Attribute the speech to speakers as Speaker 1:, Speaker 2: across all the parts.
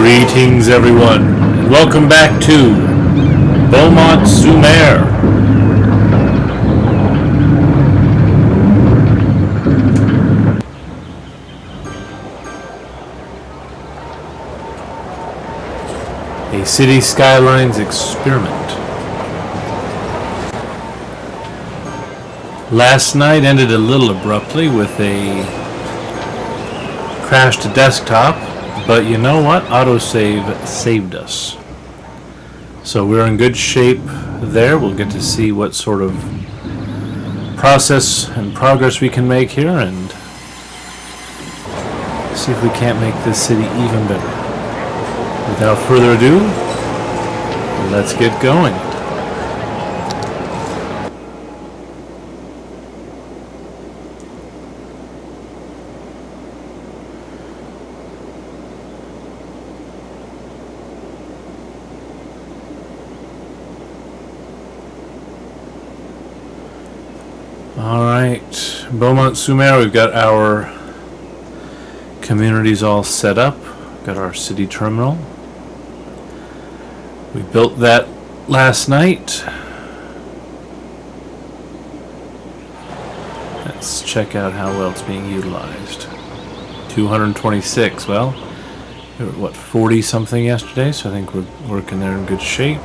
Speaker 1: Greetings, everyone, and welcome back to Bomont Maire. A City Skylines experiment. Last night ended a little abruptly with a crash to desktop, but you know what? Autosave saved us. So we're in good shape there. We'll get to see what sort of process and progress we can make here and see if we can't make this city even better. Without further ado, let's get going. Alright, Beaumont Maire, we've got our communities all set up. Got our city terminal. We built that last night. Let's check out how well it's being utilized. 226, well, we were what, 40 something yesterday, so I think we're working there in good shape.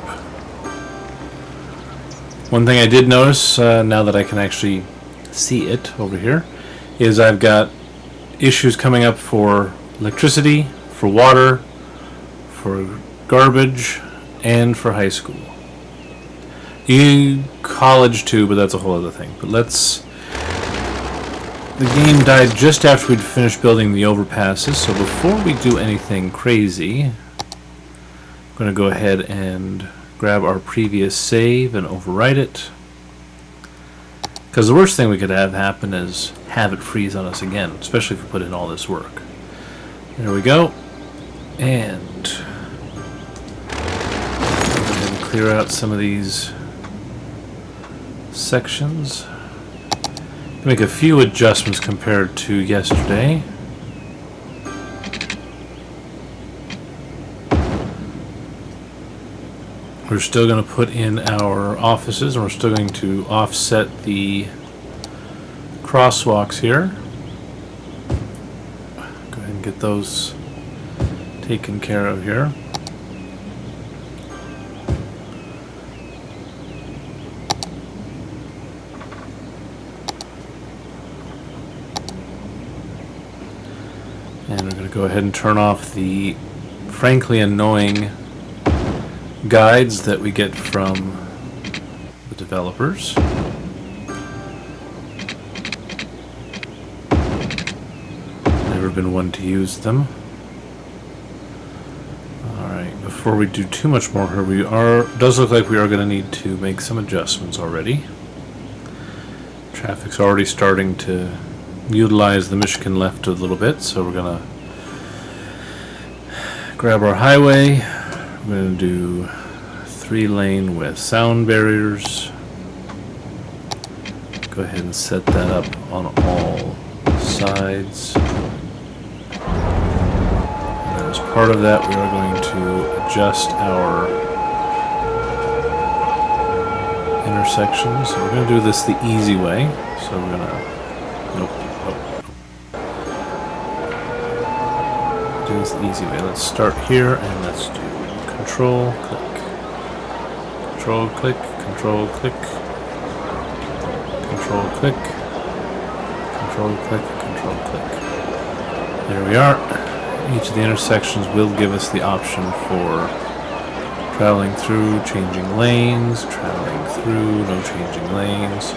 Speaker 1: One thing I did notice, now that I can actually see it over here, is I've got issues coming up for electricity, for water, for garbage, and for high school. College too, but that's a whole other thing. But the game died just after we'd finished building the overpasses, so before we do anything crazy, I'm going to go ahead and grab our previous save and overwrite it. Because the worst thing we could have happen is have it freeze on us again, especially if we put in all this work. There we go. And clear out some of these sections. Make a few adjustments compared to yesterday. We're still going to put in our offices, and we're still going to offset the crosswalks here. Go ahead and get those taken care of here. And we're going to go ahead and turn off the frankly annoying guides that we get from the developers. Never been one to use them. Alright, before we do too much more here, does look like we are going to need to make some adjustments already. Traffic's already starting to utilize the Michigan left a little bit, so we're going to grab our highway. I'm going to do 3-lane with sound barriers. Go ahead and set that up on all sides. And as part of that, we are going to adjust our intersections. So we're going to do this the easy way. So we're going to do this the easy way. Let's start here and let's do control click, control click, control click, control click, control click, control click. There we are. Each of the intersections will give us the option for traveling through, changing lanes, traveling through, no changing lanes,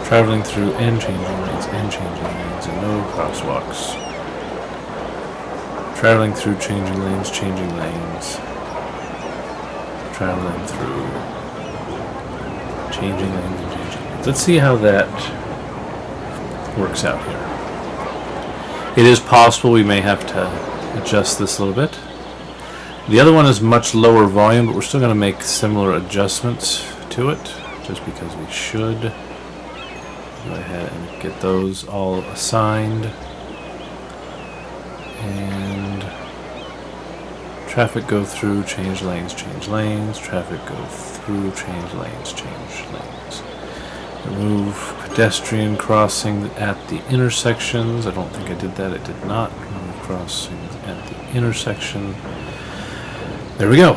Speaker 1: traveling through and changing lanes, and no crosswalks. Traveling through, changing lanes, traveling through, changing lanes, and changing lanes. Let's see how that works out here. It is possible we may have to adjust this a little bit. The other one is much lower volume, but we're still going to make similar adjustments to it, just because we should. Go ahead and get those all assigned. And Traffic go through, change lanes, change lanes. Traffic go through, change lanes, change lanes. Remove pedestrian crossing at the intersections. I don't think I did that. I did not. Remove crossings at the intersection. There we go.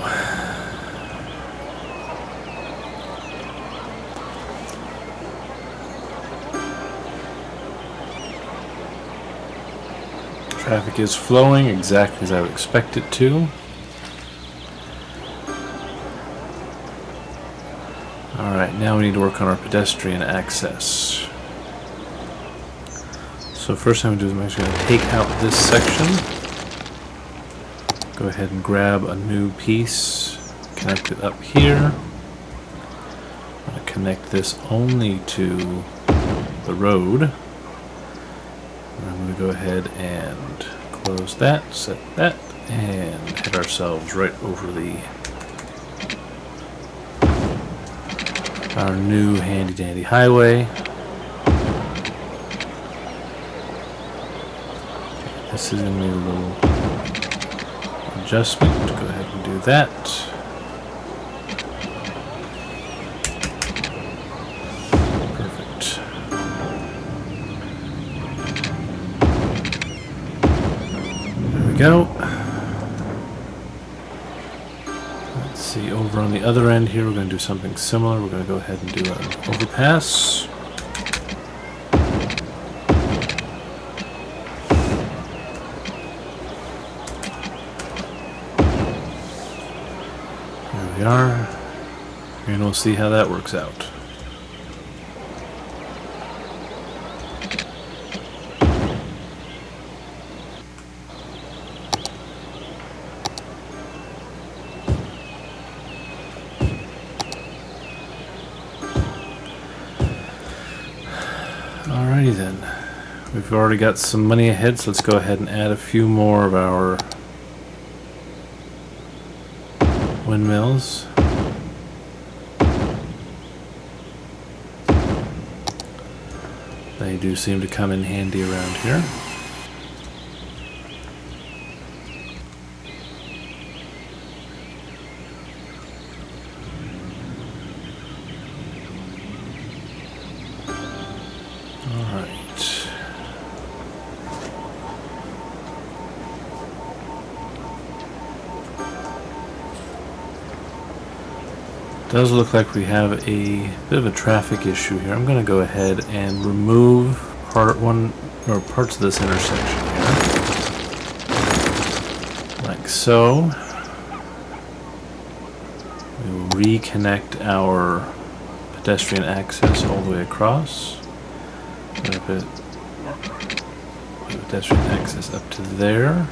Speaker 1: Traffic is flowing exactly as I would expect it to. Alright, now we need to work on our pedestrian access. So first thing I'm going to do is I'm actually going to take out this section. Go ahead and grab a new piece, connect it up here. I'm going to connect this only to the road. And I'm going to go ahead and close that, set that, and head ourselves right over our new handy dandy highway. This is going to need a little adjustment. Go ahead and do that. Perfect. There we go. Let's see, over on the other end here, we're going to do something similar. We're going to go ahead and do an overpass. There we are. And we'll see how that works out. Alrighty then. We've already got some money ahead, so let's go ahead and add a few more of our windmills. They do seem to come in handy around here. Does look like we have a bit of a traffic issue here. I'm going to go ahead and remove parts of this intersection here, like so. We will reconnect our pedestrian access all the way across. Put pedestrian access up to there.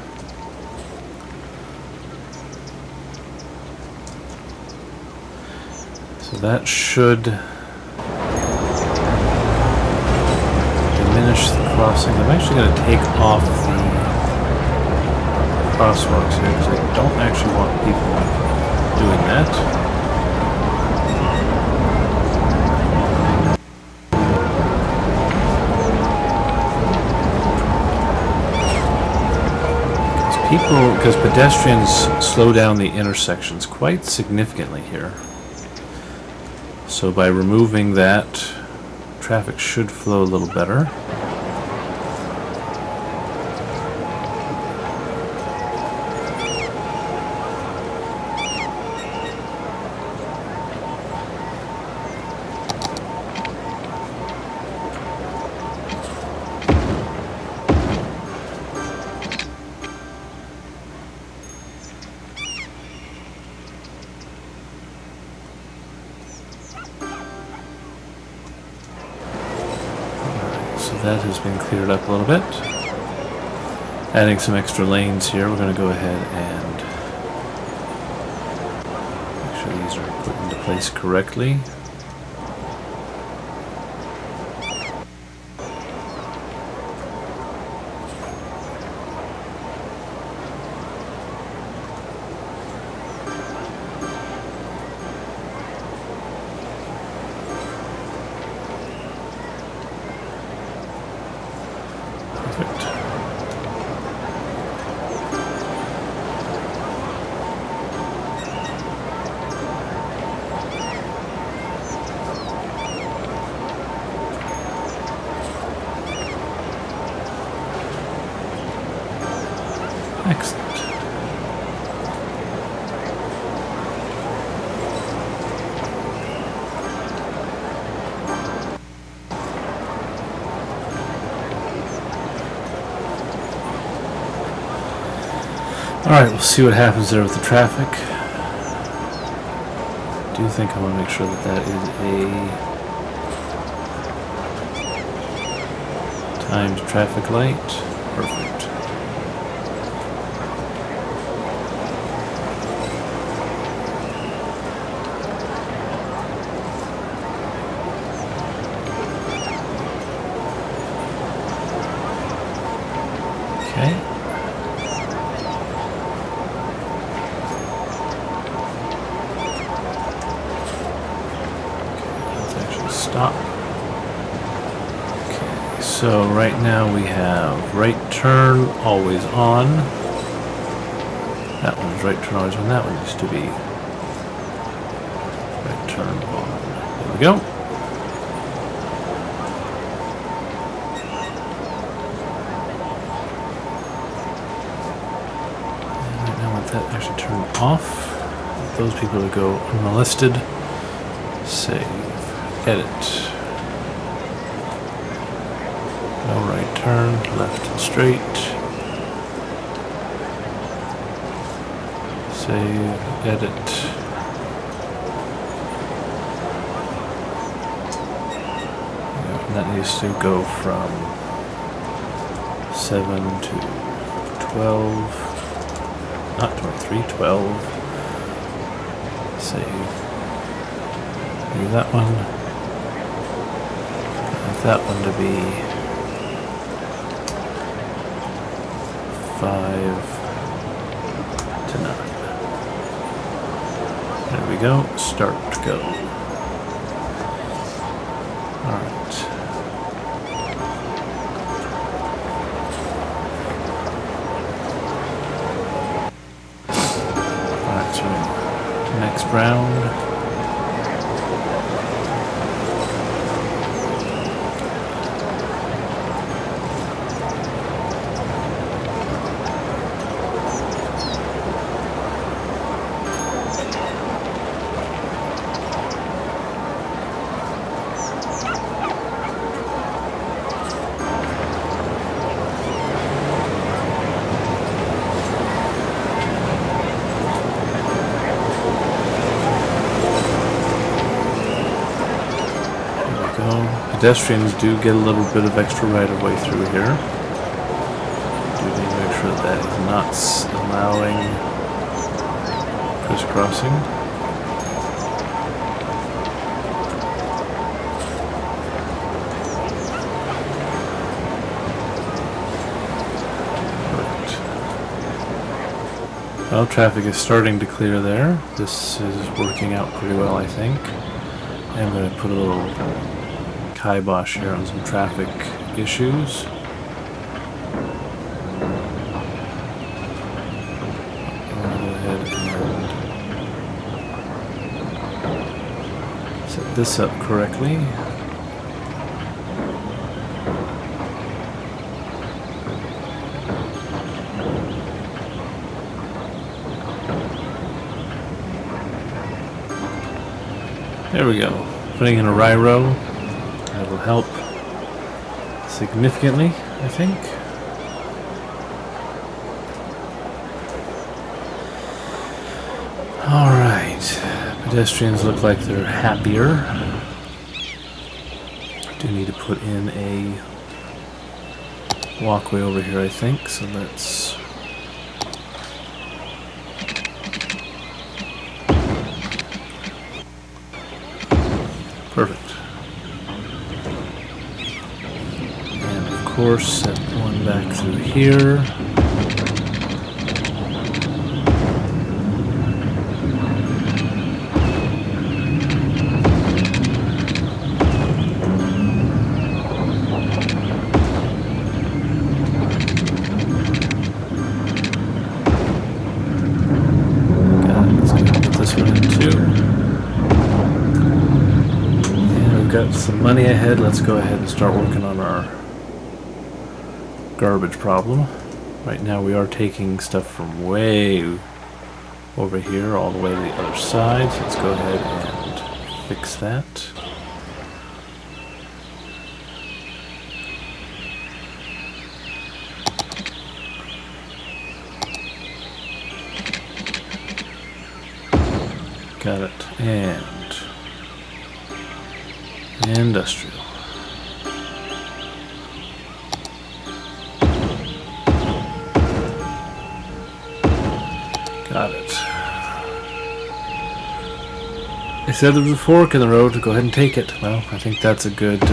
Speaker 1: So that should diminish the crossing. I'm actually going to take off the crosswalks here because I don't actually want people doing that. Because pedestrians slow down the intersections quite significantly here. So by removing that, traffic should flow a little better. That has been cleared up a little bit. Adding some extra lanes here, we're going to go ahead and make sure these are put into place correctly. Excellent. Alright, we'll see what happens there with the traffic. I do think I want to make sure that that is a timed traffic light. Perfect. Okay. Stop. Okay, so right now we have right turn always on. That one's right turn always on. That one used to be right turn on. There we go. And right now I want that actually turned off. Those people to go unmolested. Save. Edit. No right turn, left and straight. Save, edit. And that needs to go from 7 to 12. Not 23, 12. Save. Leave that one. That one to be 5 to 9. There we go. Start, go. Alright. Alright, so next round. Pedestrians do get a little bit of extra right of way through here. Do need to make sure that is not allowing crisscrossing. Right. Well, traffic is starting to clear there. This is working out pretty well, I think. I'm going to put a little kibosh here on some traffic issues. I'll go ahead and set this up correctly. There we go. Putting in a Ryro. That will help significantly, I think. Alright. Pedestrians look like they're happier. Do need to put in a walkway over here, I think. So let's... Perfect. Of course, set one back through here. Let's go put this one in too. And we've got some money ahead. Let's go ahead and start working on our garbage problem. Right now we are taking stuff from way over here all the way to the other side. So let's go ahead and fix that. Got it. And industrial. Got it. I said there was a fork in the road to go ahead and take it. Well, I think that's a good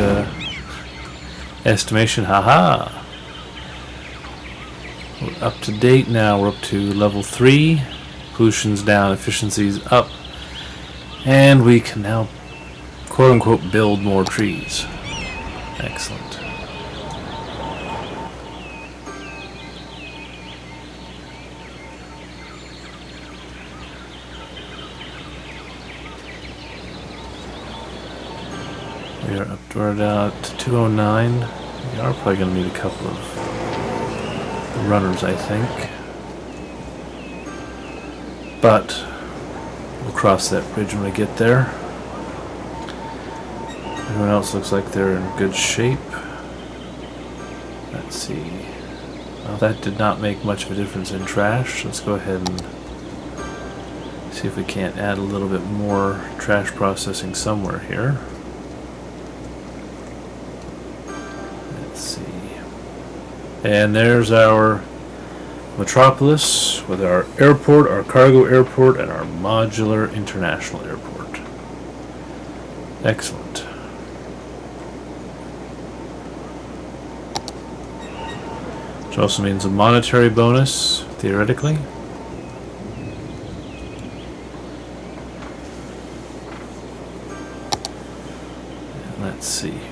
Speaker 1: estimation. Haha! We're up to date now. We're up to level 3. Pollution's down, efficiency's up. And we can now, quote unquote, build more trees. Excellent. We are up to about 209. We are probably going to need a couple of runners, I think. But we'll cross that bridge when we get there. Everyone else looks like they're in good shape. Let's see. Well, that did not make much of a difference in trash. Let's go ahead and see if we can't add a little bit more trash processing somewhere here. Let's see. And there's our metropolis with our airport, our cargo airport, and our modular international airport. Excellent. Which also means a monetary bonus, theoretically. And let's see here.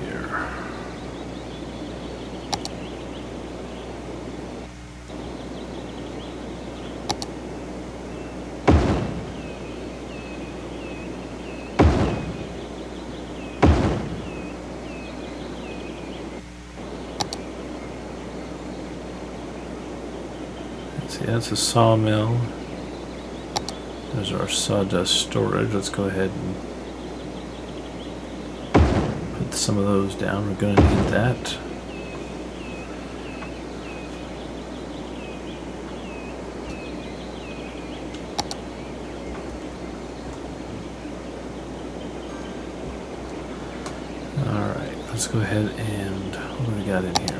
Speaker 1: See, that's a sawmill. There's our sawdust storage. Let's go ahead and put some of those down. We're going to need that. Alright, let's go ahead and what do we got in here?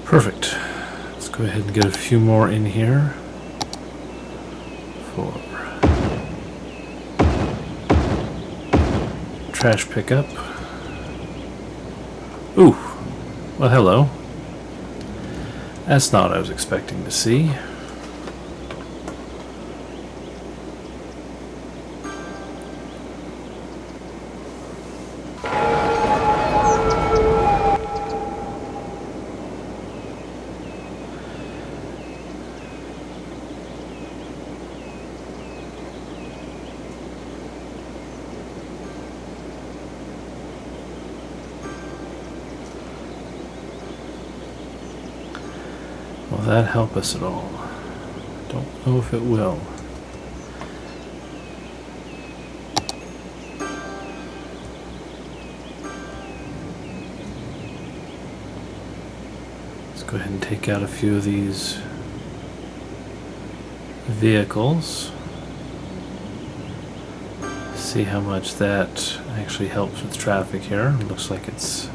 Speaker 1: Perfect. Let's go ahead and get a few more in here for trash pickup. Ooh, well hello. That's not what I was expecting to see. Will that help us at all? Don't know if it will. Let's go ahead and take out a few of these vehicles. See how much that actually helps with traffic here. It looks like it's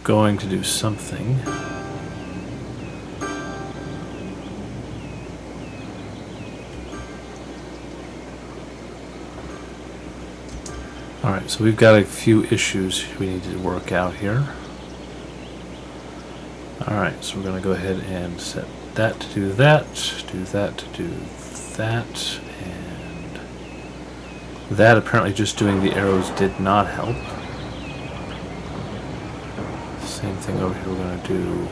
Speaker 1: going to do something. Alright, so we've got a few issues we need to work out here. Alright, so we're going to go ahead and set that to do that to do that, and That apparently just doing the arrows did not help. Same thing over here, we're going to do.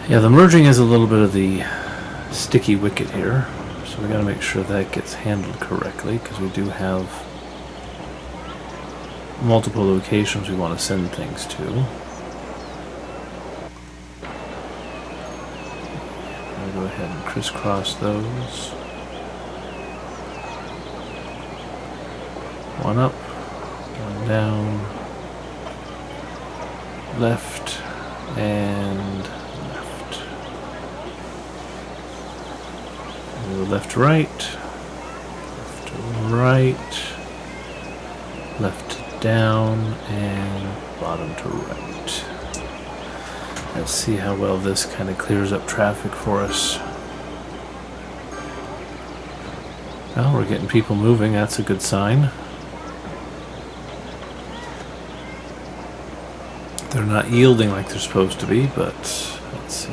Speaker 1: Yeah, the merging is a little bit of the sticky wicket here, so we got to make sure that gets handled correctly, because we do have multiple locations we want to send things to. I'm going to go ahead and crisscross those. One up, one down, left, and left to right, left to right, left to down, and bottom to right. Let's see how well this kind of clears up traffic for us. Well, we're getting people moving, that's a good sign. They're not yielding like they're supposed to be, but let's see,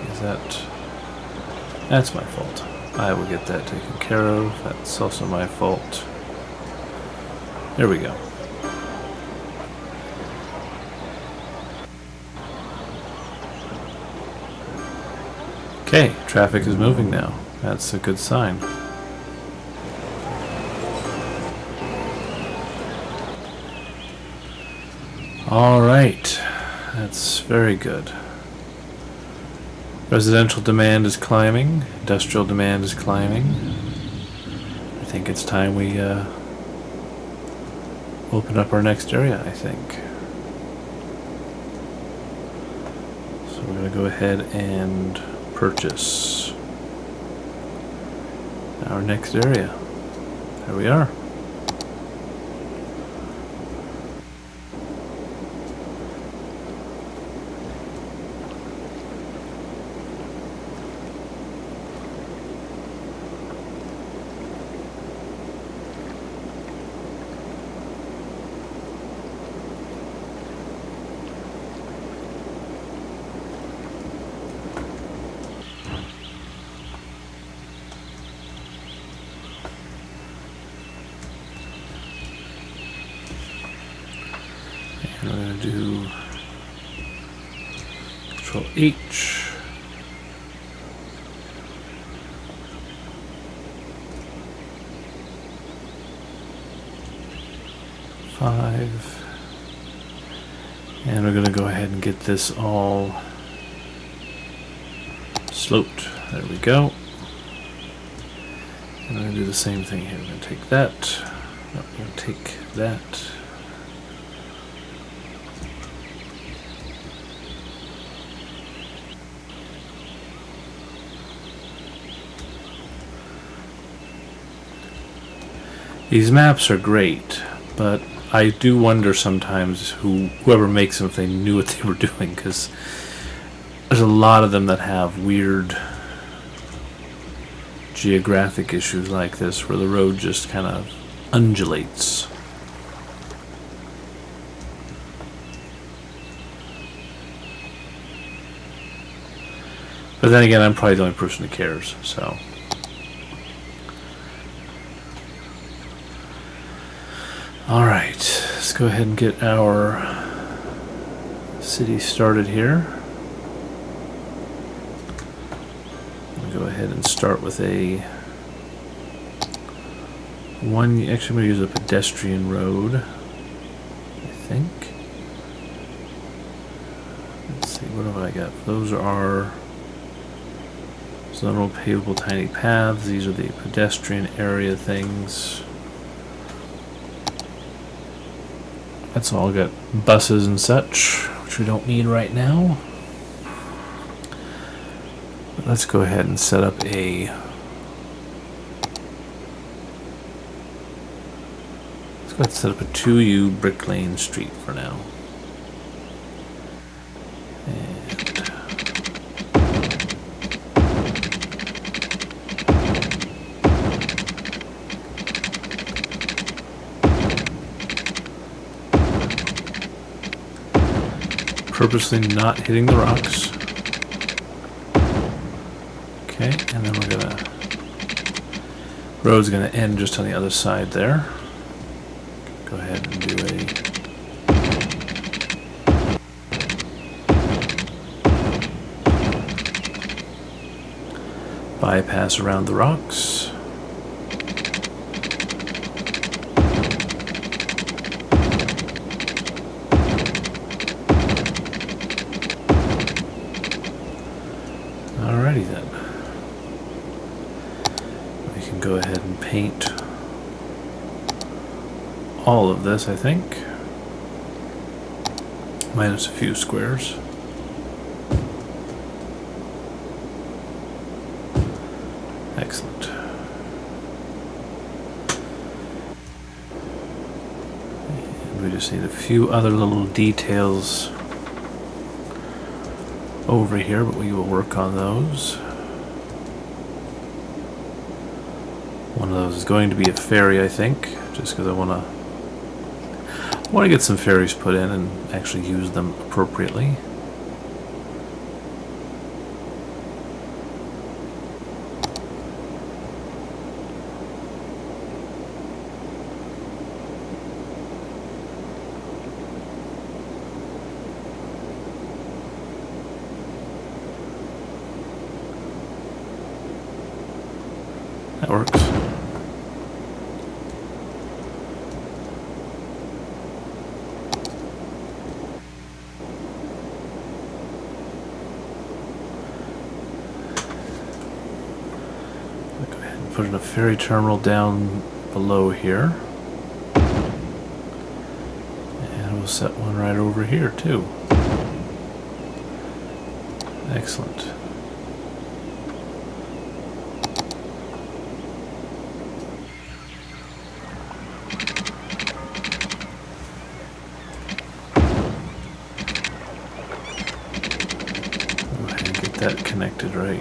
Speaker 1: that's my fault. I will get that taken care of. That's also my fault. There we go. Okay, traffic is moving now. That's a good sign. All right, that's very good. Residential demand is climbing. Industrial demand is climbing. I think it's time we open up our next area, I think. So we're going to go ahead and purchase our next area. There we are. And we're going to do Control H. Five. And we're going to go ahead and get this all sloped. There we go. And I'm going to do the same thing here. We're going to take that. We're going to take that. These maps are great, but I do wonder sometimes whoever makes them, if they knew what they were doing, because there's a lot of them that have weird geographic issues like this, where the road just kind of undulates. But then again, I'm probably the only person who cares, so. Alright, let's go ahead and get our city started here. We'll go ahead and start with actually I'm going to use a pedestrian road, I think. Let's see, what have I got? Those are zonal pavable tiny paths. These are the pedestrian area things. That's all got buses and such, which we don't need right now. But let's go ahead and set up a... Let's go ahead and set up a 2U brick lane street for now. purposely not hitting the rocks. Okay, and then we're gonna, road's gonna end just on the other side there. Go ahead and do a bypass around the rocks. Alrighty then. We can go ahead and paint all of this, I think. Minus a few squares. Excellent. And we just need a few other little details over here, but we will work on those. One of those is going to be a ferry, I think, just because I want to get some ferries put in and actually use them appropriately. That works. I'll go ahead and put in a ferry terminal down below here. And we'll set one right over here too. Excellent. That connected right.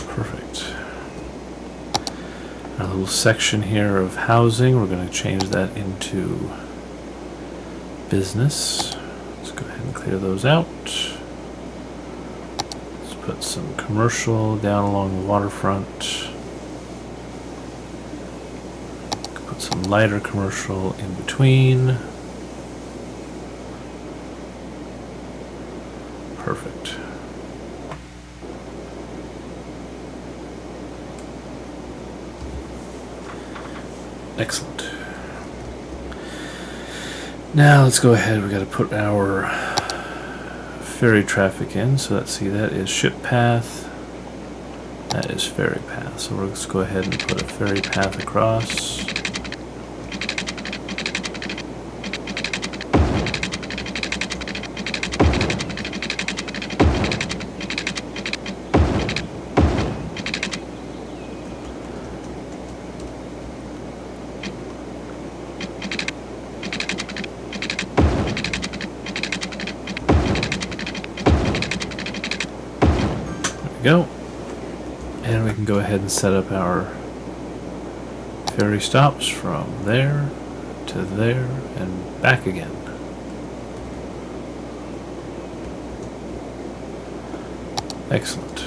Speaker 1: Perfect. A little section here of housing, we're going to change that into business. Let's go ahead and clear those out. Let's put some commercial down along the waterfront. Put some lighter commercial in between. Perfect. Excellent. Now let's go ahead. We got to put our ferry traffic in. So let's see, that is ship path. That is ferry path. So let's go ahead and put a ferry path across. Go, and we can go ahead and set up our ferry stops from there to there and back again. Excellent.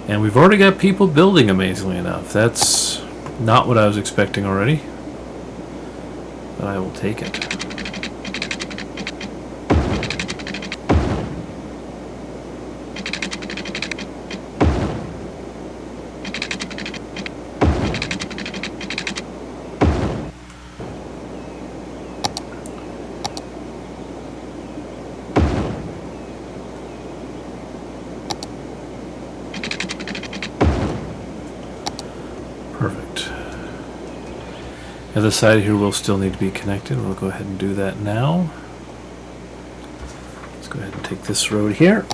Speaker 1: And we've already got people building, amazingly enough. That's not what I was expecting already, but I will take it. Perfect. The other side here will still need to be connected. We'll go ahead and do that now. Let's go ahead and take this road here.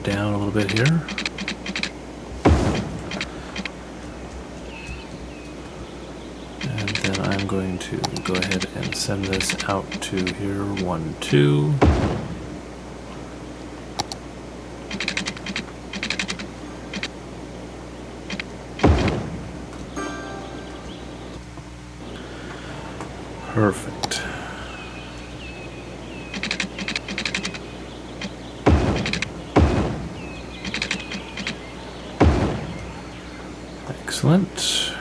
Speaker 1: down a little bit here. And then I'm going to go ahead and send this out to here, 1, 2. Perfect. Excellent.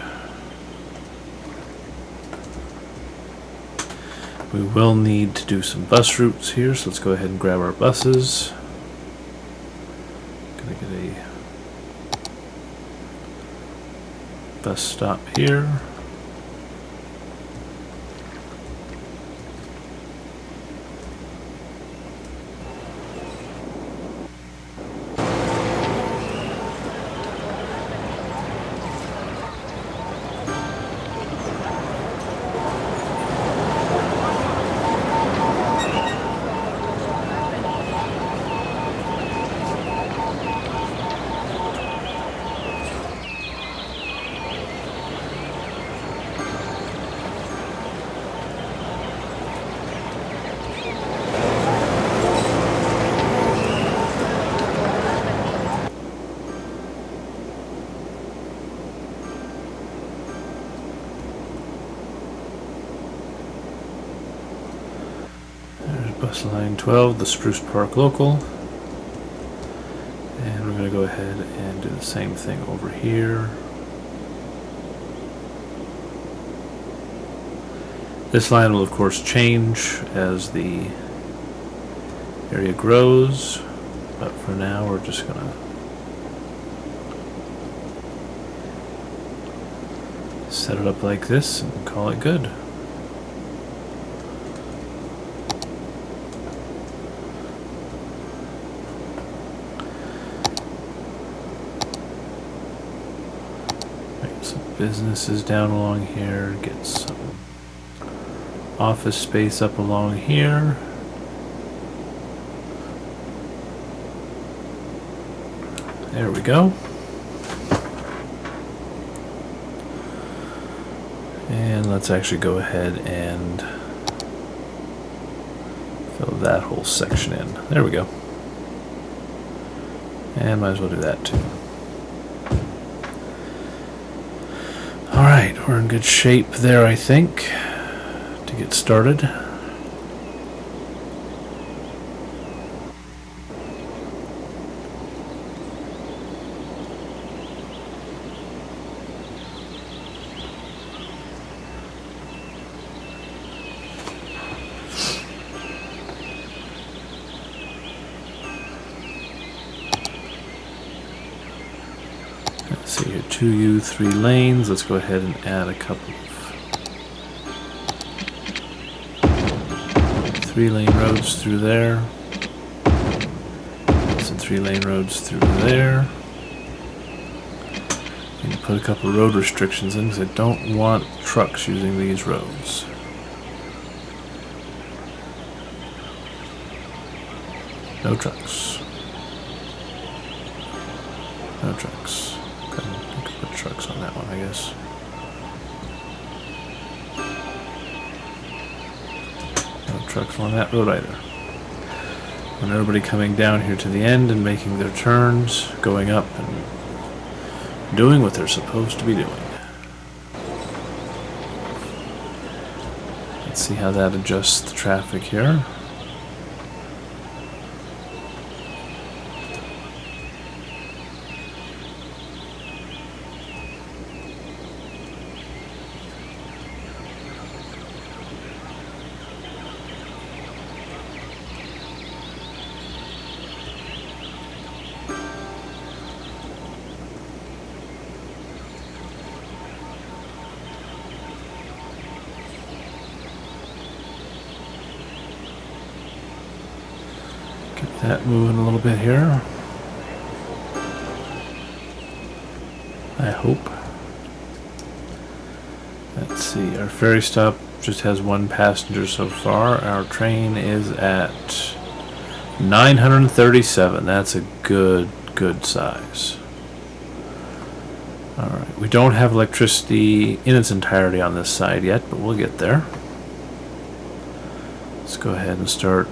Speaker 1: We will need to do some bus routes here, so let's go ahead and grab our buses. Gonna get a bus stop here. Bus line 12, the Spruce Park local. And we're going to go ahead and do the same thing over here. This line will of course change as the area grows, but for now we're just going to set it up like this and call it good. Businesses down along here, get some office space up along here. There we go. And let's actually go ahead and fill that whole section in. There we go. And might as well do that too. Alright, we're in good shape there, I think, to get started. Let's see here, 2U, 3 lanes. Let's go ahead and add a couple of 3-lane roads through there. Some 3-lane roads through there. I'm going to put a couple of road restrictions in because I don't want trucks using these roads. No trucks. No trucks. Okay, I could put trucks on that one, I guess. No trucks on that road either. And everybody coming down here to the end and making their turns, going up and doing what they're supposed to be doing. Let's see how that adjusts the traffic here. That moving a little bit here. I hope. Let's see, our ferry stop just has one passenger so far. Our train is at 937. That's a good size. Alright, we don't have electricity in its entirety on this side yet, but we'll get there. Let's go ahead and start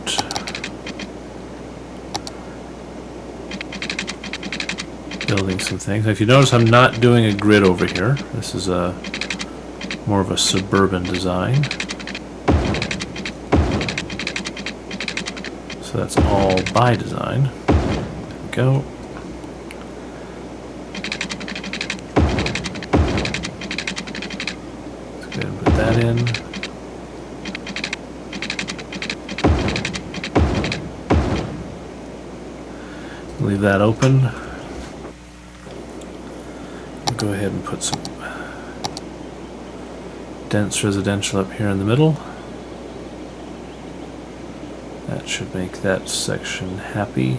Speaker 1: building some things. If you notice, I'm not doing a grid over here. This is more of a suburban design. So that's all by design. There we go. Let's go ahead and put that in. Leave that open. We'll go ahead and put some dense residential up here in the middle. That should make that section happy.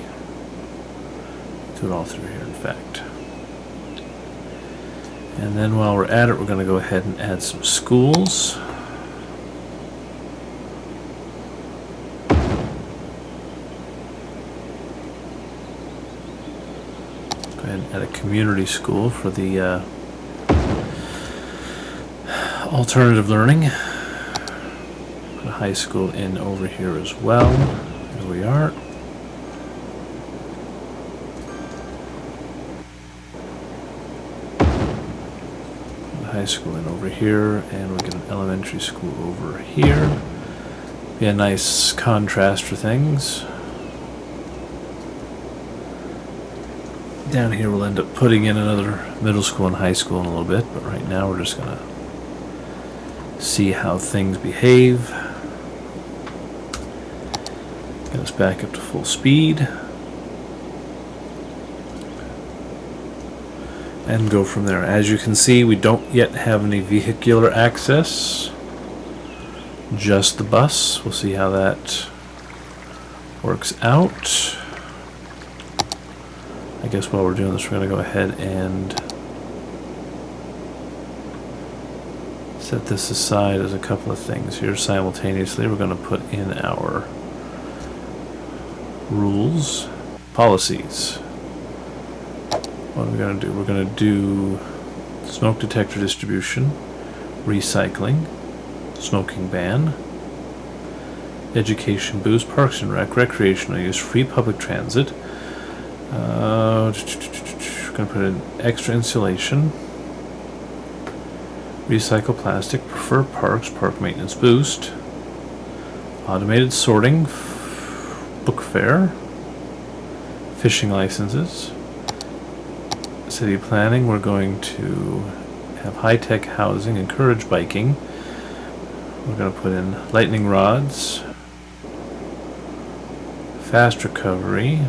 Speaker 1: Do it all through here, in fact. And then while we're at it, we're going to go ahead and add some schools. Go ahead and add a community school for the alternative learning. Put a high school in over here as well. There we are. High school in over here, and we'll get an elementary school over here. Be a nice contrast for things. Down here we'll end up putting in another middle school and high school in a little bit, but right now we're just gonna see how things behave. Get us back up to full speed. And go from there. As you can see, we don't yet have any vehicular access, just the bus. We'll see how that works out. I guess while we're doing this, we're going to go ahead and set this aside as a couple of things here simultaneously. We're going to put in our rules, policies. What are we going to do? We're going to do smoke detector distribution, recycling, smoking ban, education boost, parks and rec, recreational use, free public transit. We're going to put in extra insulation, recycle plastic, prefer parks, park maintenance boost, automated sorting, book fair, fishing licenses. City planning, we're going to have high-tech housing, encourage biking. We're going to put in lightning rods, fast recovery,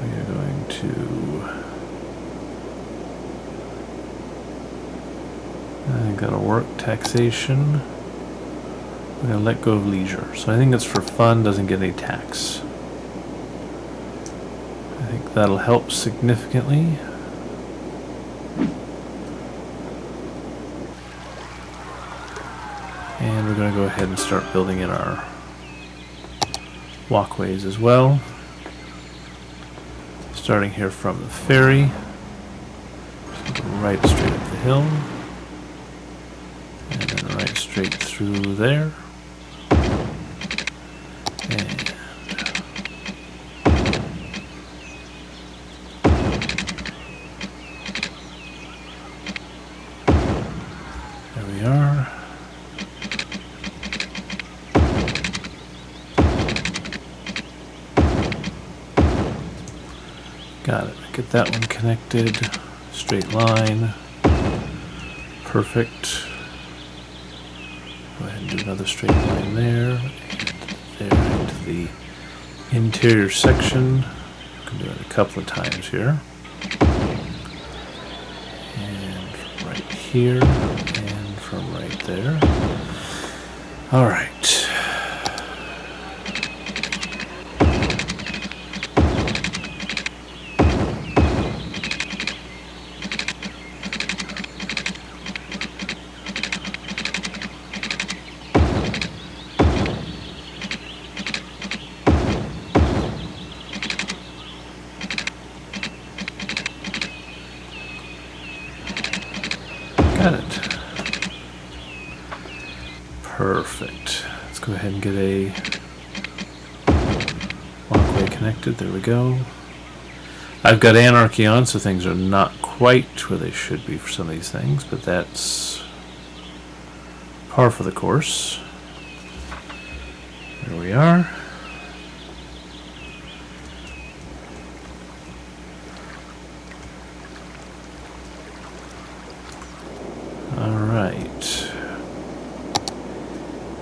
Speaker 1: we're going to I think that'll work. Taxation, we're going to let go of leisure. So I think it's for fun, doesn't get any tax. I think that'll help significantly. And we're going to go ahead and start building in our walkways as well. Starting here from the ferry. Right straight up the hill. And then right straight through there. And there we are. Got it. Get that one connected. Straight line. Perfect. Go ahead and do another straight line there. And there into the interior section. I can do it a couple of times here. And from right here. And from right there. Alright. Got it. Perfect. Let's go ahead and get a walkway connected. There we go. I've got anarchy on, so things are not quite where they should be for some of these things, but that's par for the course. There we are. Alright.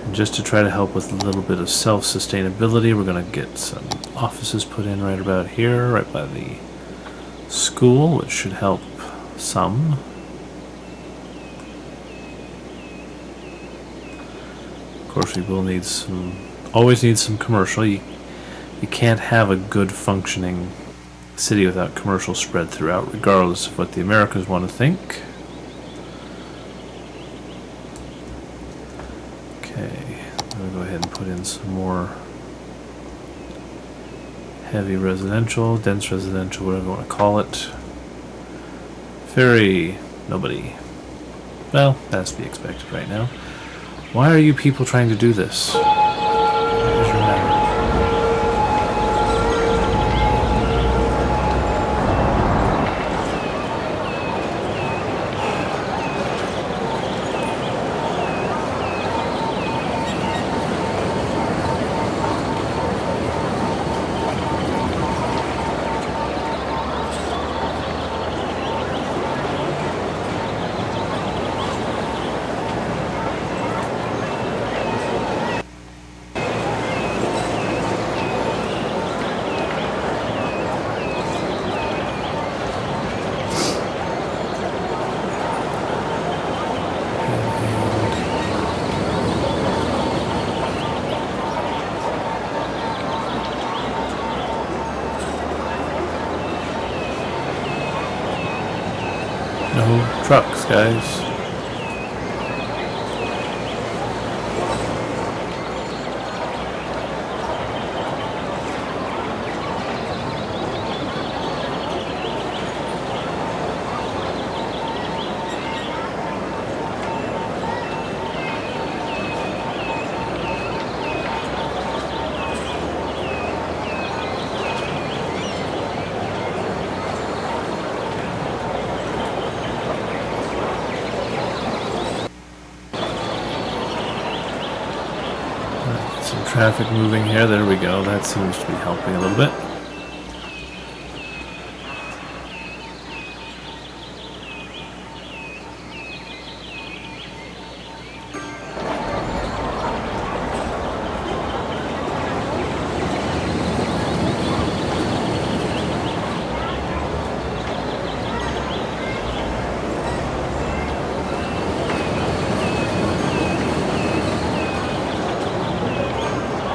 Speaker 1: And just to try to help with a little bit of self-sustainability, we're going to get some offices put in right about here, right by the school, which should help some. Of course, we will need some, always need some commercial. You can't have a good functioning city without commercial spread throughout, regardless of what the Americans want to think. Okay, I'm going to go ahead and put in some more heavy residential, dense residential, whatever you want to call it. Ferry, nobody. Well, that's to be expected right now. Why are you people trying to do this? What is your matter? No trucks, guys. Some traffic moving here. There we go. That seems to be helping a little bit.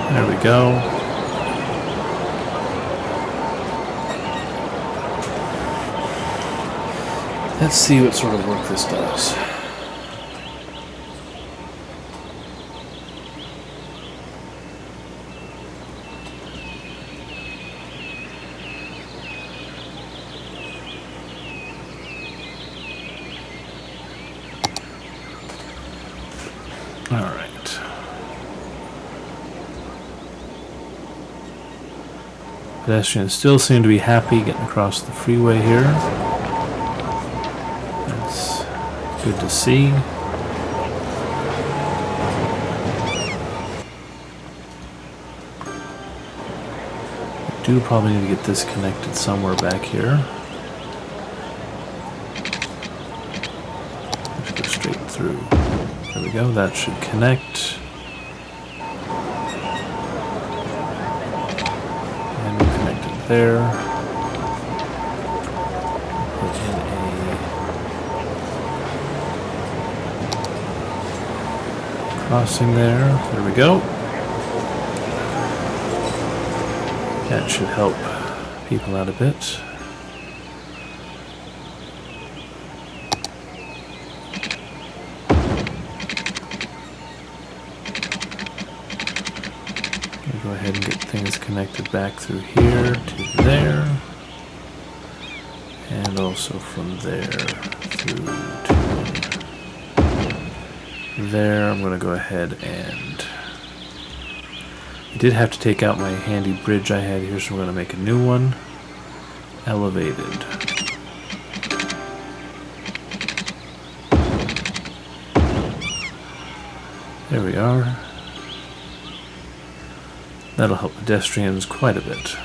Speaker 1: There we go. Let's see what sort of work this does. All right. Pedestrians still seem to be happy getting across the freeway here. That's good to see. We do probably need to get this connected somewhere back here. Let's go straight through. There we go, that should connect. There. Put in a crossing there. There we go. That should help people out a bit. Go ahead and get things connected back through here to there, and also from there through to there. I'm going to go ahead and... I did have to take out my handy bridge I had here, so we're going to make a new one. Elevated. There we are. That'll help pedestrians quite a bit.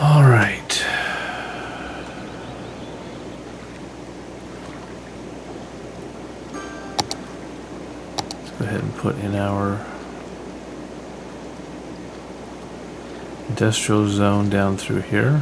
Speaker 1: All right. Let's go ahead and put in our industrial zone down through here.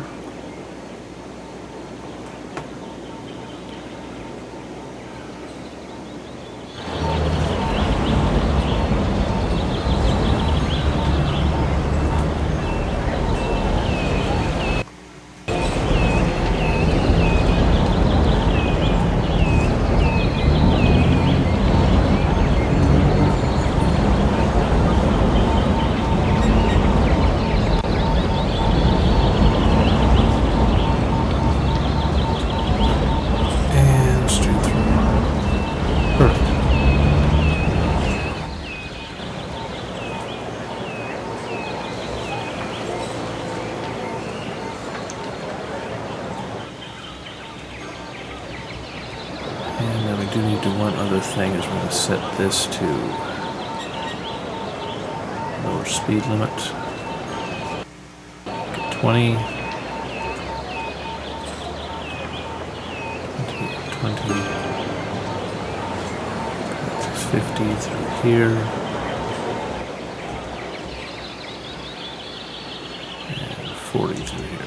Speaker 1: And then we do need to do one other thing, is we're going to set this to lower speed limit. Get 20. 20. 50 through here. And 40 through here.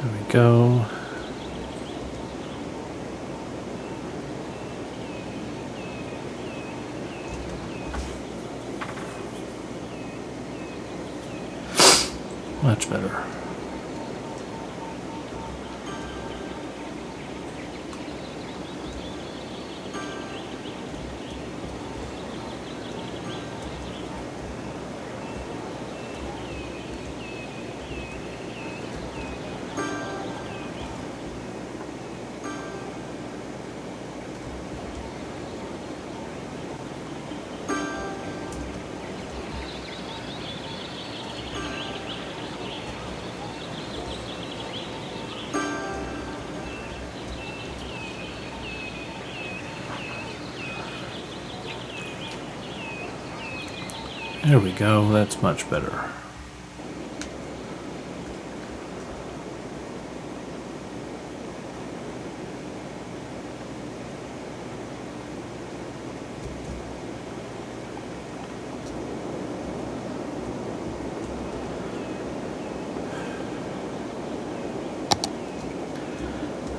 Speaker 1: There we go. Much better. There we go, that's much better.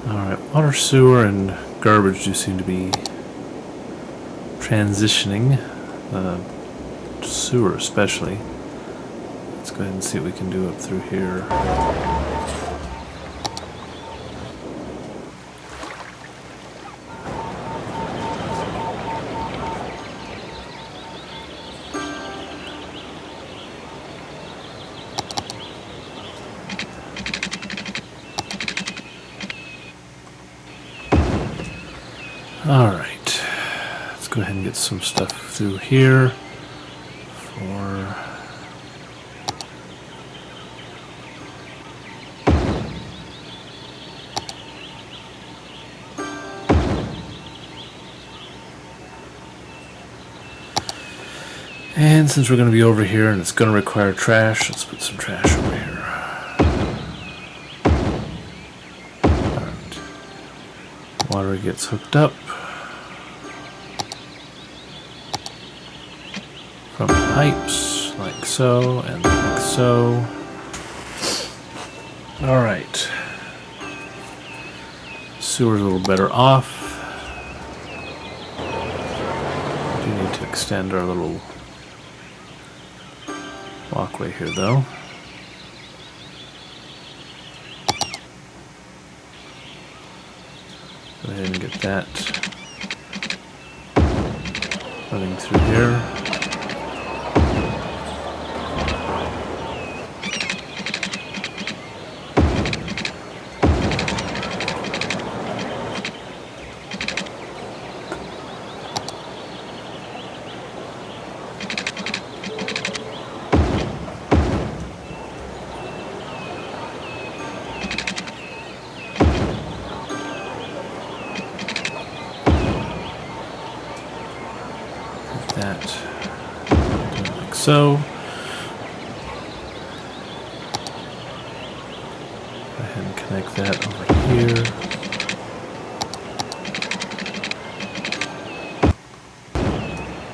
Speaker 1: Alright, water, sewer, and garbage do seem to be transitioning. Sewer especially. Let's go ahead and see what we can do up through here. Alright, let's go ahead and get some stuff through here. And since we're going to be over here and it's going to require trash, let's put some trash over here. Water gets hooked up from the pipes, like so, and like so. Alright. Sewer's a little better off. We do need to extend our little walkway here, though. Go ahead and get that running through here. Like so. Go ahead and connect that over here.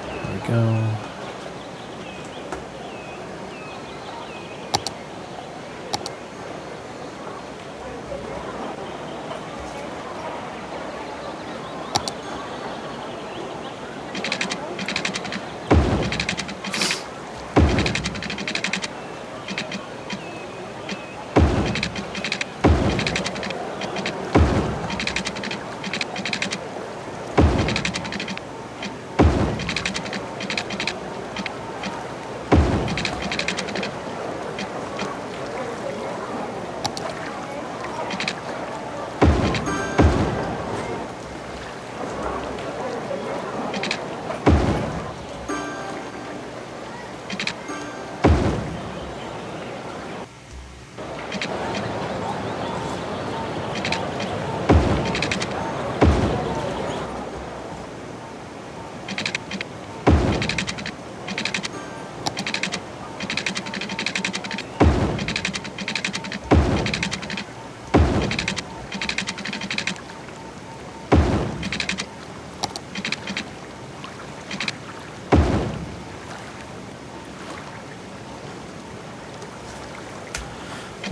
Speaker 1: There we go.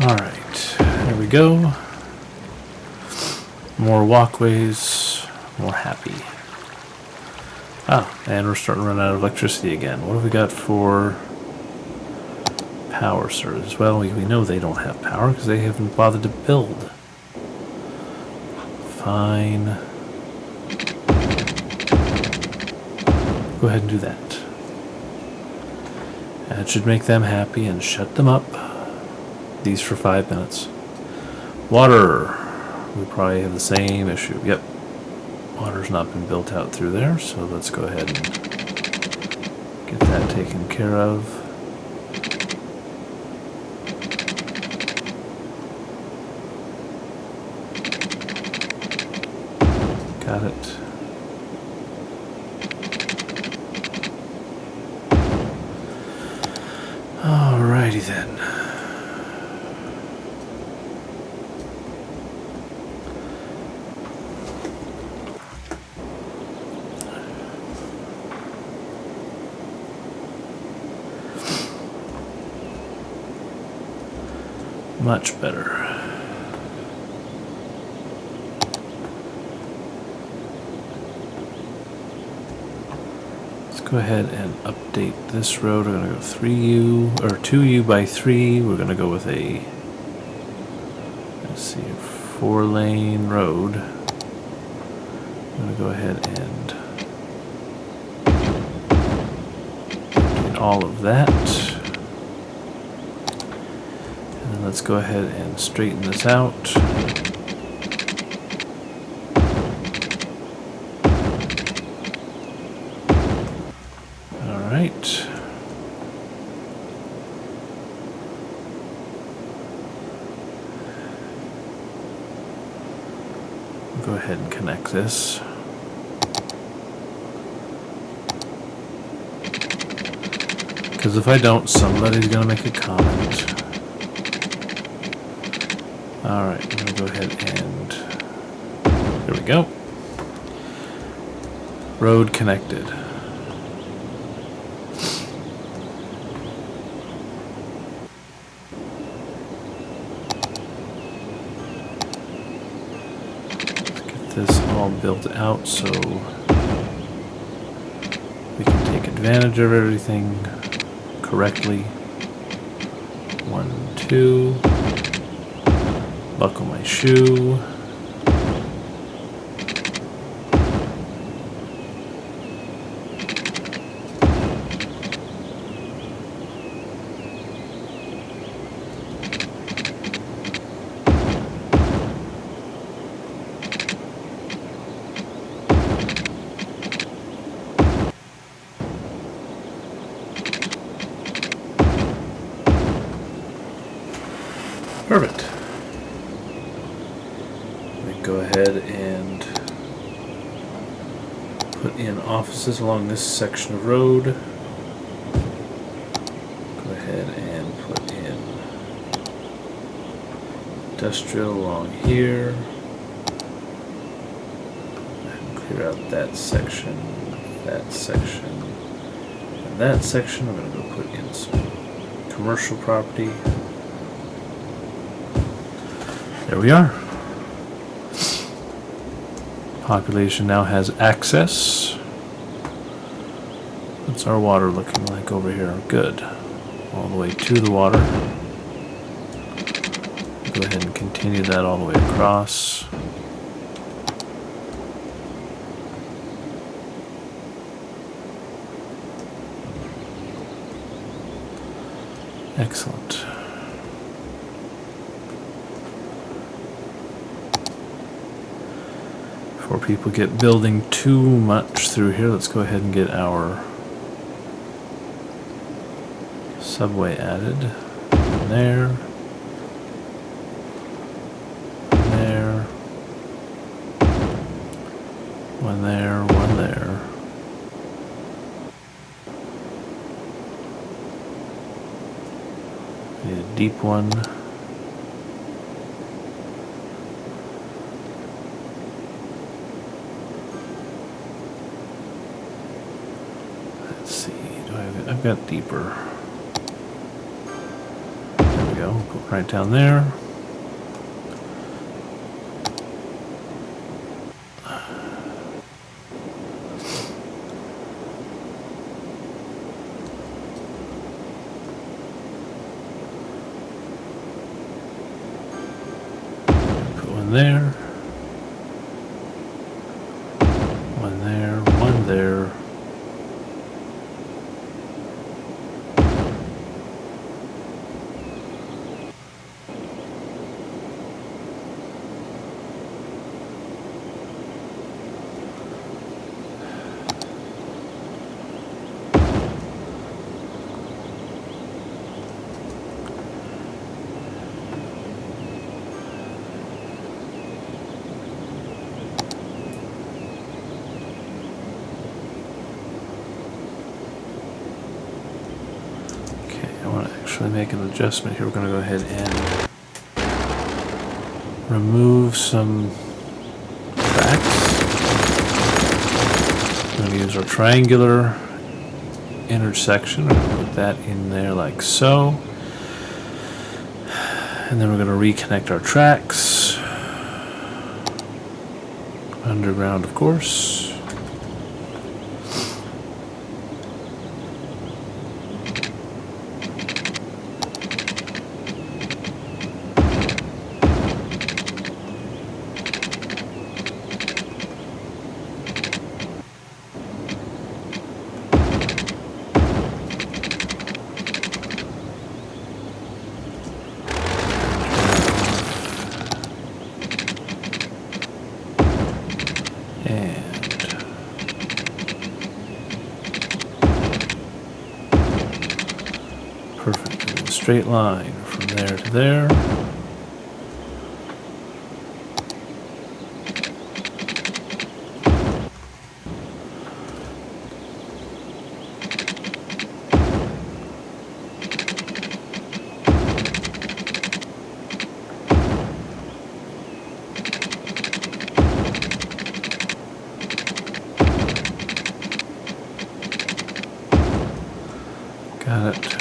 Speaker 1: Alright, there we go. More walkways, more happy. Ah, and we're starting to run out of electricity again. What have we got for power service? Well, we know they don't have power because they haven't bothered to build. Fine. Go ahead and do that. That should make them happy and shut them up. These for 5 minutes. Water. We probably have the same issue. Yep. Water's not been built out through there, so let's go ahead and get that taken care of. Got it. Alrighty then. Much better. Let's go ahead and update this road. We're going to go 3U or 2U by 3. We're going to go with a, let's see, 4-lane road. I'm going to go ahead and update all of that. Let's go ahead and straighten this out. All right. Go ahead and connect this. Because if I don't, somebody's going to make a comment. Alright, I'm going to go ahead and there we go. Road connected. Let's get this all built out so we can take advantage of everything correctly. 1, 2. Buckle my shoe. Perfect. We can go ahead and put in offices along this section of road. Go ahead and put in industrial along here. And clear out that section, and that section. I'm going to go put in some commercial property. There we are. Population now has access. What's our water looking like over here? Good. All the way to the water. Go ahead and continue that all the way across. Excellent. Before people get building too much through here, let's go ahead and get our subway added. There. There. One there, one there. Need a deep one. Let's see, I've got deeper. There we go, put right down there. There, one there, one there. Make an adjustment here. We're going to go ahead and remove some tracks. We're going to use our triangular intersection. We're going to put that in there like so. And then we're going to reconnect our tracks. Underground, of course. Perfect. Straight line from there to there. Got it.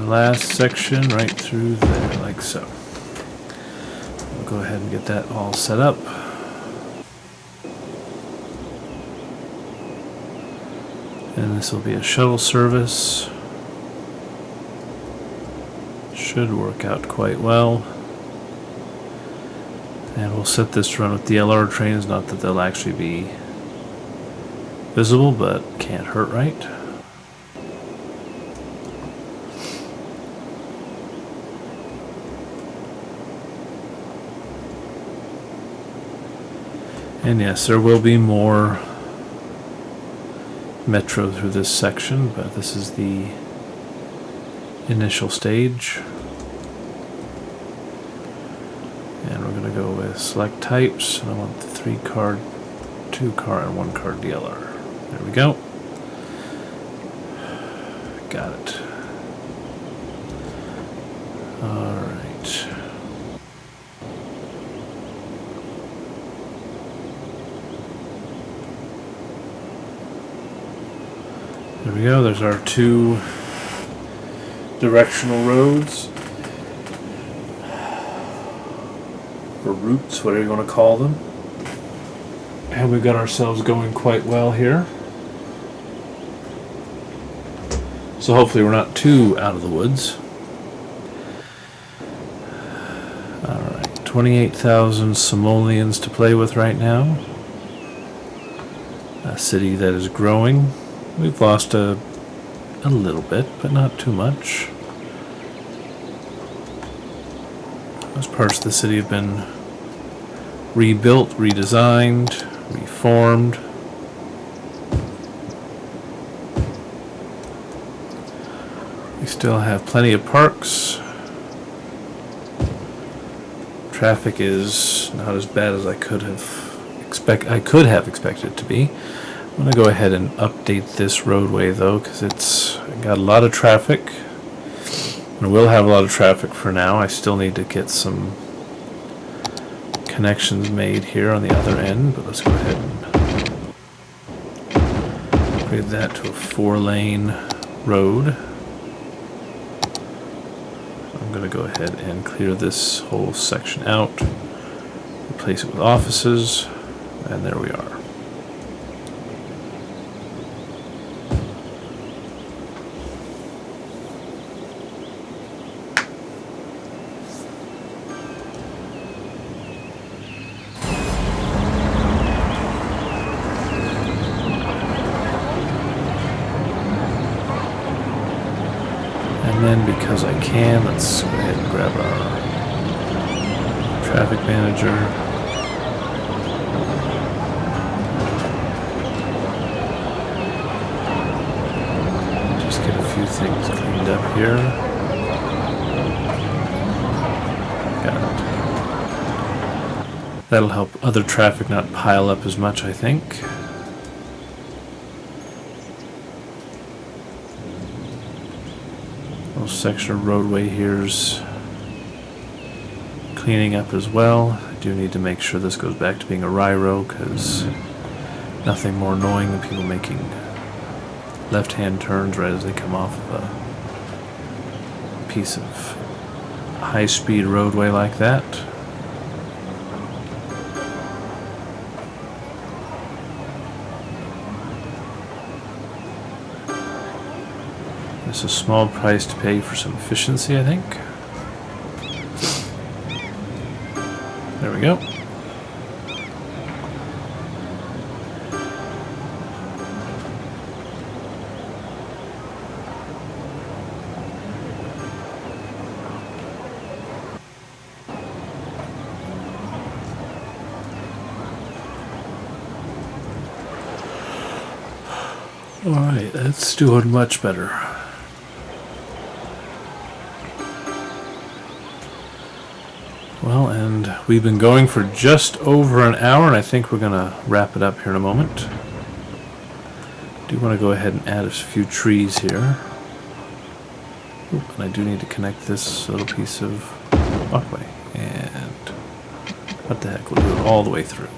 Speaker 1: Last section right through there, like so. We'll go ahead and get that all set up. And this will be a shuttle service. Should work out quite well. And we'll set this to run with the LR trains, not that they'll actually be visible, but can't hurt, right? And yes, there will be more metro through this section, but this is the initial stage. And we're going to go with select types, and I want the 3-car, 2-car, and 1-car DLR. There we go. Got it. All right. There we go, there's our 2 directional roads, or routes, whatever you want to call them. And we've got ourselves going quite well here. So hopefully we're not too out of the woods. Alright, 28,000 simoleons to play with right now. A city that is growing. We've lost a little bit, but not too much. Those parts of the city have been rebuilt, redesigned, reformed. We still have plenty of parks. Traffic is not as bad as I could have expected it to be. I'm going to go ahead and update this roadway though, because it's got a lot of traffic. And we'll have a lot of traffic for now. I still need to get some connections made here on the other end, but let's go ahead and upgrade that to a 4-lane road. I'm going to go ahead and clear this whole section out, replace it with offices, and there we are. And then, because I can, let's go ahead and grab our traffic manager. Just get a few things cleaned up here. Got it. That'll help other traffic not pile up as much, I think. Section of roadway here's cleaning up as well. I do need to make sure this goes back to being a RIRO, because nothing more annoying than people making left-hand turns right as they come off of a piece of high-speed roadway like that. It's a small price to pay for some efficiency, I think. There we go. All right, that's doing much better. Well, and we've been going for just over an hour, and I think we're going to wrap it up here in a moment. Do want to go ahead and add a few trees here. Oop, and I do need to connect this little piece of walkway. And what the heck, we'll do it all the way through.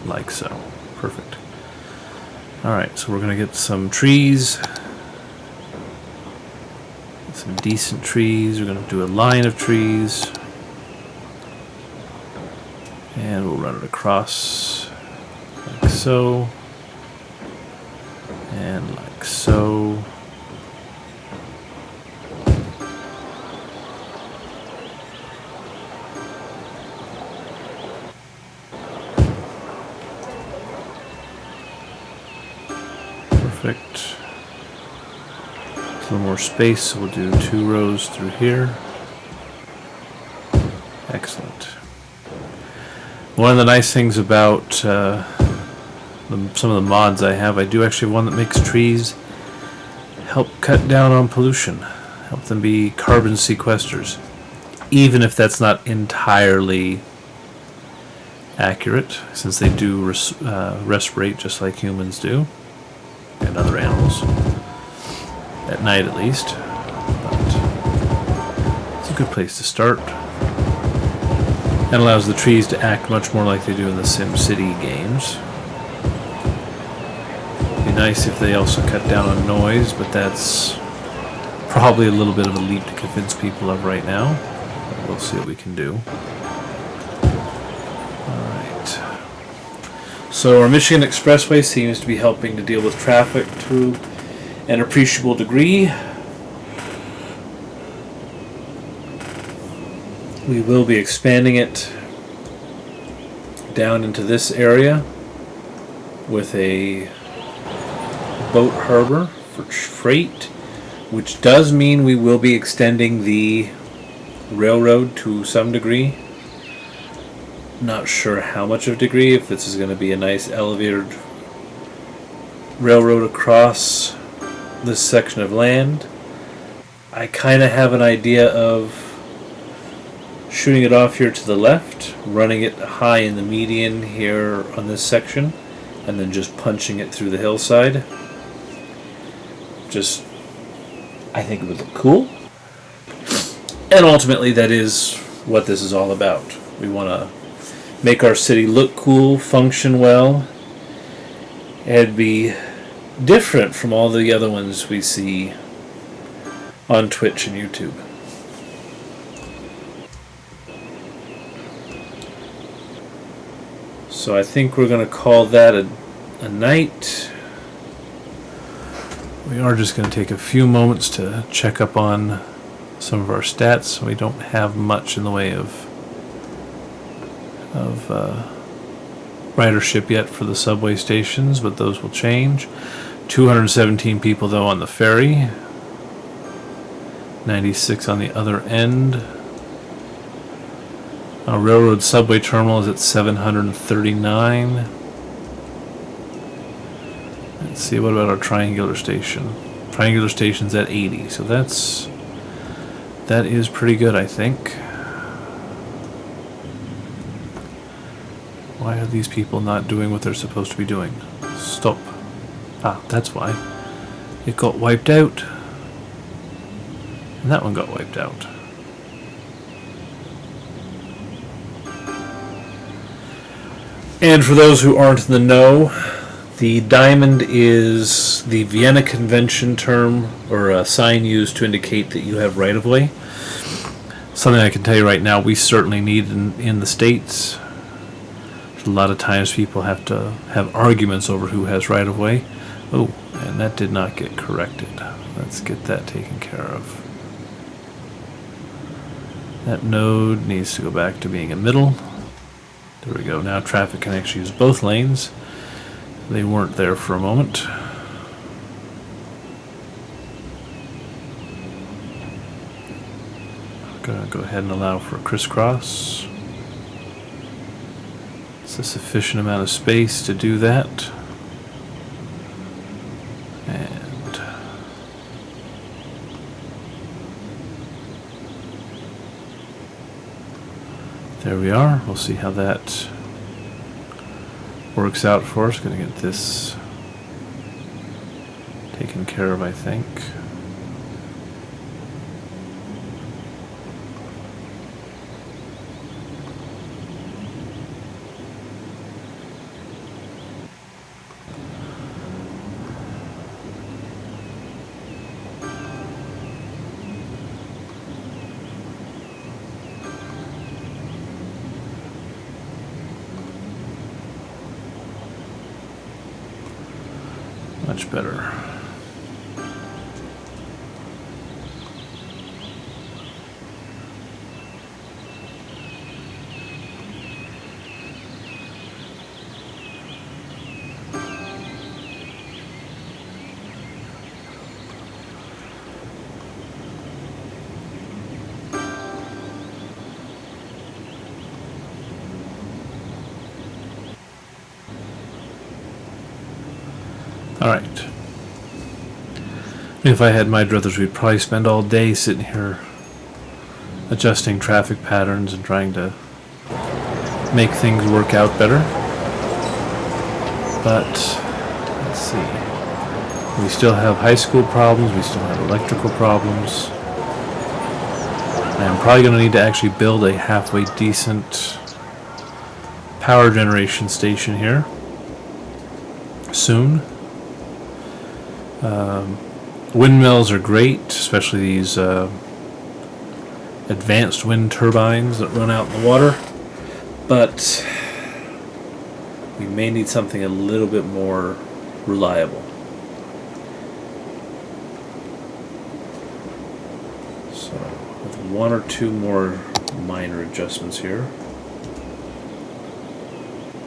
Speaker 1: Like so. Perfect. Alright, so we're going to get some trees. Some decent trees. We're going to do a line of trees. And we'll run it across like so. And like so. Perfect. A little more space, so we'll do 2 rows through here. Excellent. One of the nice things about some of the mods I have, I do actually have one that makes trees help cut down on pollution, help them be carbon sequesters, even if that's not entirely accurate, since they do respirate just like humans do, and other animals, at night at least. But it's a good place to start. And allows the trees to act much more like they do in the SimCity games. Be nice if they also cut down on noise, but that's probably a little bit of a leap to convince people of right now. But we'll see what we can do. Alright. So our Michigan Expressway seems to be helping to deal with traffic to an appreciable degree. We will be expanding it down into this area with a boat harbor for freight, which does mean we will be extending the railroad to some degree. Not sure how much of a degree, if this is going to be a nice elevated railroad across this section of land. I kind of have an idea of shooting it off here to the left, running it high in the median here on this section, and then just punching it through the hillside. I think it would look cool. And ultimately that is what this is all about. We want to make our city look cool, function well, and be different from all the other ones we see on Twitch and YouTube. So I think we're going to call that a night. We are just going to take a few moments to check up on some of our stats. We don't have much in the way of ridership yet for the subway stations, but those will change. 217 people though on the ferry. 96 on the other end. Our railroad subway terminal is at 739. Let's see, what about our triangular station? Triangular station's at 80, so that is pretty good, I think. Why are these people not doing what they're supposed to be doing? Stop. Ah, that's why. It got wiped out. And that one got wiped out. And for those who aren't in the know, the diamond is the Vienna Convention term, or a sign used to indicate that you have right-of-way. Something I can tell you right now we certainly need in the States. A lot of times people have to have arguments over who has right-of-way. Oh, and that did not get corrected. Let's get that taken care of. That node needs to go back to being a middle. There we go. Now traffic can actually use both lanes. They weren't there for a moment. I'm going to go ahead and allow for a crisscross. It's a sufficient amount of space to do that. And there we are. We'll see how that works out for us. Going to get this taken care of, I think. Much better. All right. If I had my druthers, we'd probably spend all day sitting here adjusting traffic patterns and trying to make things work out better. But let's see. We still have high school problems. We still have electrical problems. I'm probably going to need to actually build a halfway decent power generation station here soon. Windmills are great, especially these advanced wind turbines that run out in the water, but we may need something a little bit more reliable. So with one or two more minor adjustments here,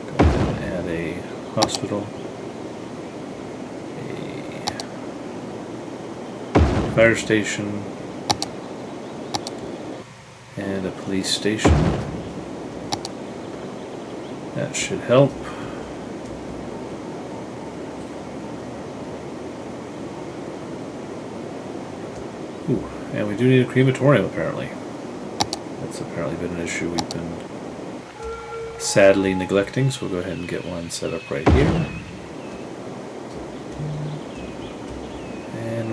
Speaker 1: go ahead and add a hospital, fire station, and a police station. That should help. Ooh, and we do need a crematorium apparently. That's apparently been an issue we've been sadly neglecting, so we'll go ahead and get one set up right here.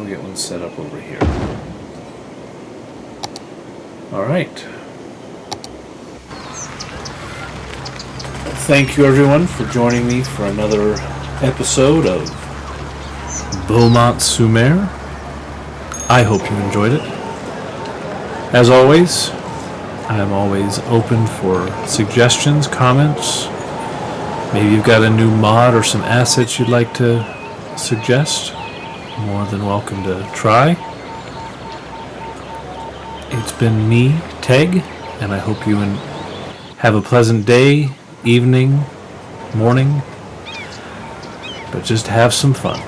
Speaker 1: Get one set up over here. Alright. Thank you everyone for joining me for another episode of Bomont sur Maire. I hope you enjoyed it. As always, I am always open for suggestions, comments. Maybe you've got a new mod or some assets you'd like to suggest. More than welcome to try. It's been me, Teg, and I hope you have a pleasant day, evening, morning, but just have some fun.